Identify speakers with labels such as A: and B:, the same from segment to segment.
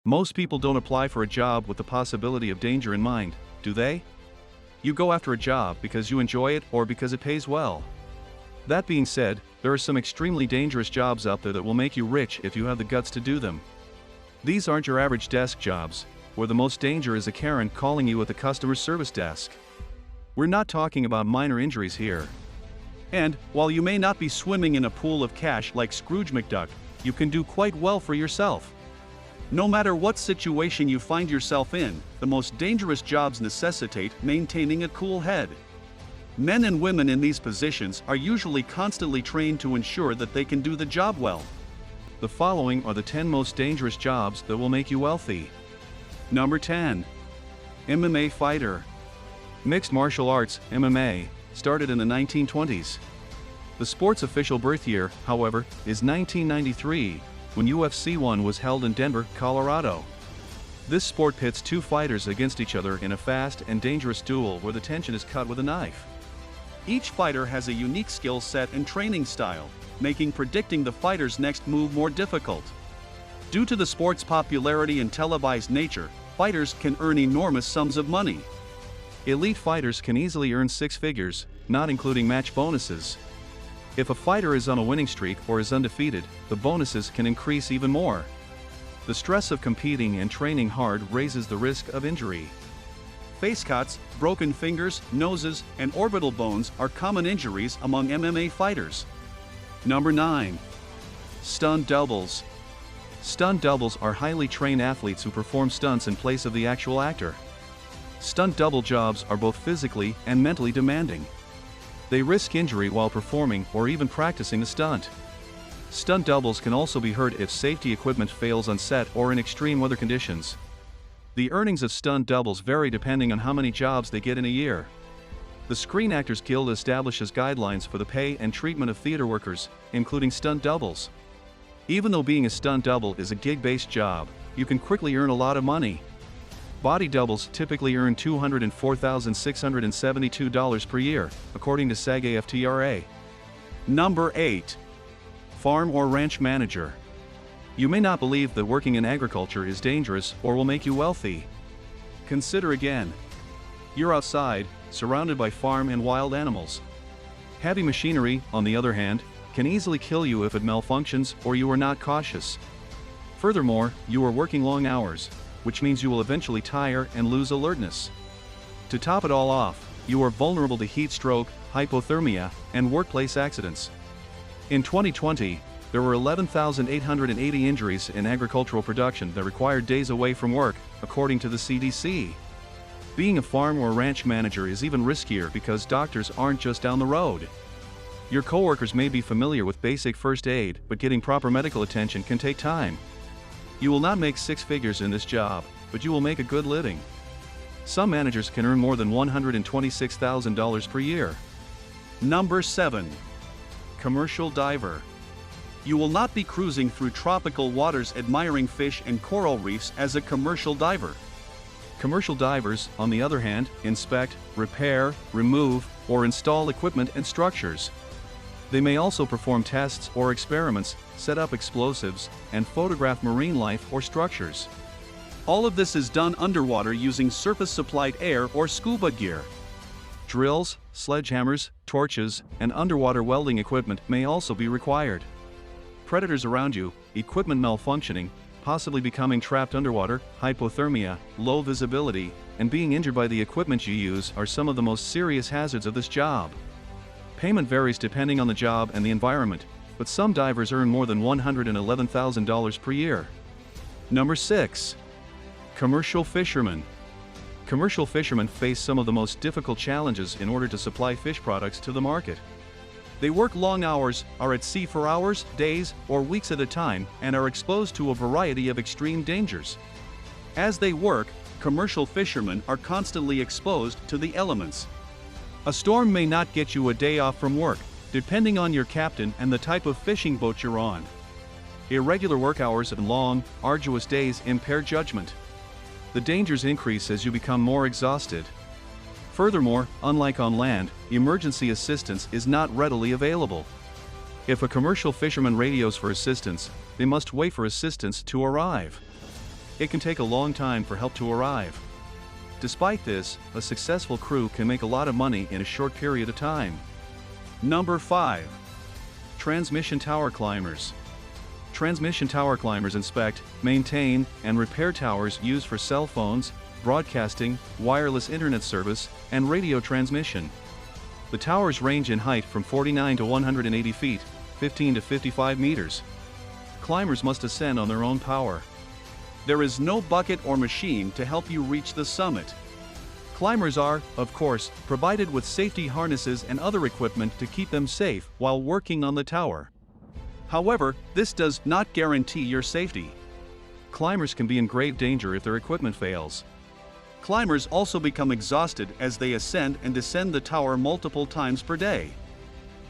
A: Most people don't apply for a job with the possibility of danger in mind, do they? You go after a job because you enjoy it or because it pays well. That being said, there are some extremely dangerous jobs out there that will make you rich if you have the guts to do them. These aren't your average desk jobs, where the most danger is a Karen calling you at the customer service desk. We're not talking about minor injuries here. And, while you may not be swimming in a pool of cash like Scrooge McDuck, you can do quite well for yourself. No matter what situation you find yourself in, the most dangerous jobs necessitate maintaining a cool head. Men and women in these positions are usually constantly trained to ensure that they can do the job well. The following are the 10 most dangerous jobs that will make you wealthy. Number 10. MMA Fighter. Mixed martial arts, MMA, started in the 1920s. The sport's official birth year, however, is 1993, when UFC 1 was held in Denver, Colorado. This sport pits two fighters against each other in a fast and dangerous duel where the tension is cut with a knife. Each fighter has a unique skill set and training style, making predicting the fighter's next move more difficult. Due to the sport's popularity and televised nature, fighters can earn enormous sums of money. Elite fighters can easily earn six figures, not including match bonuses. If a fighter is on a winning streak or is undefeated, the bonuses can increase even more. The stress of competing and training hard raises the risk of injury. Face cuts, broken fingers, noses, and orbital bones are common injuries among MMA fighters. Number 9. Stunt Doubles. Stunt doubles are highly trained athletes who perform stunts in place of the actual actor. Stunt double jobs are both physically and mentally demanding. They risk injury while performing or even practicing a stunt. Stunt doubles can also be hurt if safety equipment fails on set or in extreme weather conditions. The earnings of stunt doubles vary depending on how many jobs they get in a year. The Screen Actors Guild establishes guidelines for the pay and treatment of theater workers, including stunt doubles. Even though being a stunt double is a gig-based job, you can quickly earn a lot of money. Body doubles typically earn $204,672 per year, according to SAG-AFTRA. Number 8. Farm or ranch manager. You may not believe that working in agriculture is dangerous or will make you wealthy. Consider again. You're outside, surrounded by farm and wild animals. Heavy machinery, on the other hand, can easily kill you if it malfunctions or you are not cautious. Furthermore, you are working long hours, which means you will eventually tire and lose alertness. To top it all off, you are vulnerable to heat stroke, hypothermia, and workplace accidents. In 2020, there were 11,880 injuries in agricultural production that required days away from work, according to the CDC. Being a farm or ranch manager is even riskier because doctors aren't just down the road. Your coworkers may be familiar with basic first aid, but getting proper medical attention can take time. You will not make six figures in this job, but you will make a good living. Some managers can earn more than $126,000 per year. Number 7. Commercial diver. You will not be cruising through tropical waters admiring fish and coral reefs as a commercial diver. Commercial divers, on the other hand, inspect, repair, remove, or install equipment and structures. They may also perform tests or experiments, set up explosives, and photograph marine life or structures. All of this is done underwater using surface-supplied air or scuba gear. Drills, sledgehammers, torches, and underwater welding equipment may also be required. Predators around you, equipment malfunctioning, possibly becoming trapped underwater, hypothermia, low visibility, and being injured by the equipment you use are some of the most serious hazards of this job. Payment varies depending on the job and the environment, but some divers earn more than $111,000 per year. Number 6. Commercial fishermen. Commercial fishermen face some of the most difficult challenges in order to supply fish products to the market. They work long hours, are at sea for hours, days, or weeks at a time, and are exposed to a variety of extreme dangers. As they work, commercial fishermen are constantly exposed to the elements. A storm may not get you a day off from work, depending on your captain and the type of fishing boat you're on. Irregular work hours and long, arduous days impair judgment. The dangers increase as you become more exhausted. Furthermore, unlike on land, emergency assistance is not readily available. If a commercial fisherman radios for assistance, they must wait for assistance to arrive. it can take a long time for help to arrive. Despite this, a successful crew can make a lot of money in a short period of time. Number 5. Transmission tower climbers. Transmission tower climbers inspect, maintain, and repair towers used for cell phones, broadcasting, wireless internet service, and radio transmission. The towers range in height from 49 to 180 feet, 15 to 55 meters. Climbers must ascend on their own power. There is no bucket or machine to help you reach the summit. Climbers are, of course, provided with safety harnesses and other equipment to keep them safe while working on the tower. However, this does not guarantee your safety. Climbers can be in grave danger if their equipment fails. Climbers also become exhausted as they ascend and descend the tower multiple times per day.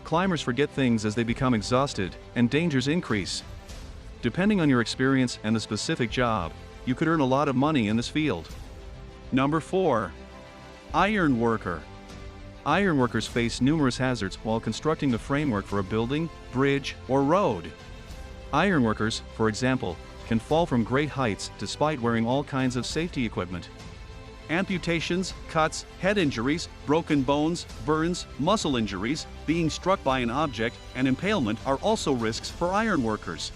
A: Climbers forget things as they become exhausted, and dangers increase. Depending on your experience and the specific job, you could earn a lot of money in this field. Number 4. Ironworker. Ironworkers face numerous hazards while constructing the framework for a building, bridge, or road. Ironworkers, for example, can fall from great heights despite wearing all kinds of safety equipment. Amputations, cuts, head injuries, broken bones, burns, muscle injuries, being struck by an object, and impalement are also risks for ironworkers.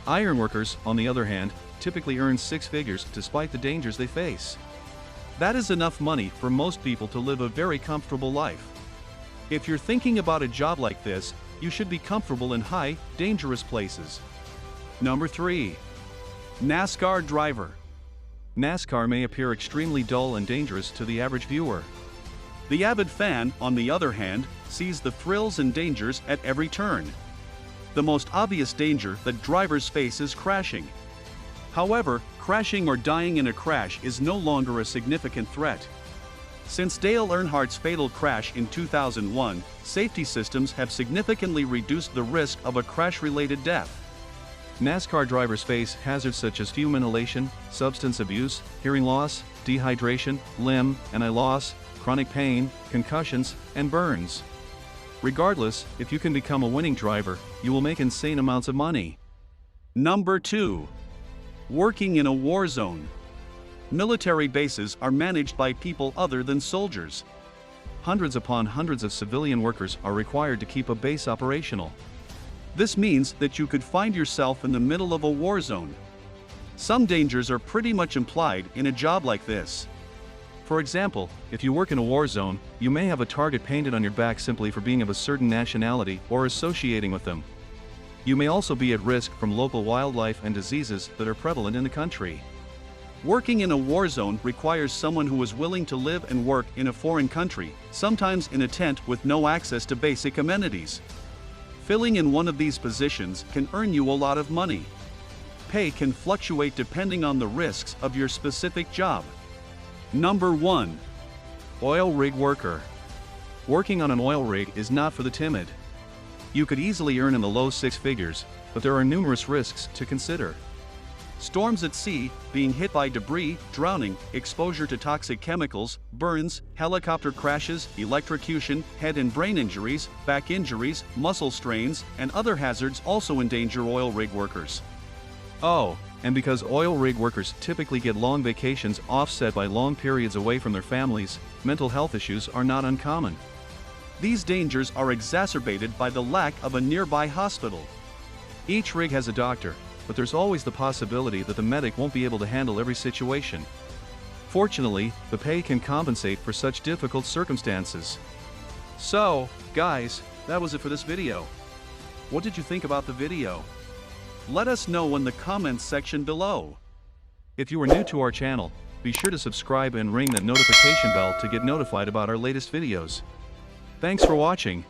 A: Ironworkers, on the other hand, typically earn 6 figures despite the dangers they face. That is enough money for most people to live a very comfortable life. If you're thinking about a job like this, you should be comfortable in high, dangerous places. Number 3. NASCAR driver. NASCAR may appear extremely dull and dangerous to the average viewer. The avid fan, on the other hand, sees the thrills and dangers at every turn. The most obvious danger that drivers face is crashing. However, crashing or dying in a crash is no longer a significant threat. Since Dale Earnhardt's fatal crash in 2001, safety systems have significantly reduced the risk of a crash-related death. NASCAR drivers face hazards such as fume inhalation, substance abuse, hearing loss, dehydration, limb and eye loss, chronic pain, concussions, and burns. Regardless, if you can become a winning driver, you will make insane amounts of money. Number 2. Working in a war zone. Military bases are managed by people other than soldiers. Hundreds upon hundreds of civilian workers are required to keep a base operational. This means that you could find yourself in the middle of a war zone. Some dangers are pretty much implied in a job like this. For example, if you work in a war zone, you may have a target painted on your back simply for being of a certain nationality or associating with them. You may also be at risk from local wildlife and diseases that are prevalent in the country. Working in a war zone requires someone who is willing to live and work in a foreign country, sometimes in a tent with no access to basic amenities. Filling in one of these positions can earn you a lot of money. Pay can fluctuate depending on the risks of your specific job. Number 1. Oil rig worker. Working on an oil rig is not for the timid. You could easily earn in the low 6 figures, but there are numerous risks to consider. Storms at sea, being hit by debris, drowning, exposure to toxic chemicals, burns, helicopter crashes, electrocution, head and brain injuries, back injuries, muscle strains, and other hazards also endanger oil rig workers. Oh, and because oil rig workers typically get long vacations offset by long periods away from their families, mental health issues are not uncommon. These dangers are exacerbated by the lack of a nearby hospital. Each rig has a doctor, but there's always the possibility that the medic won't be able to handle every situation. Fortunately, the pay can compensate for such difficult circumstances. So, guys, that was it for this video. What did you think about the video? Let us know in the comments section below. If you are new to our channel, be sure to subscribe and ring that notification bell to get notified about our latest videos. Thanks for watching.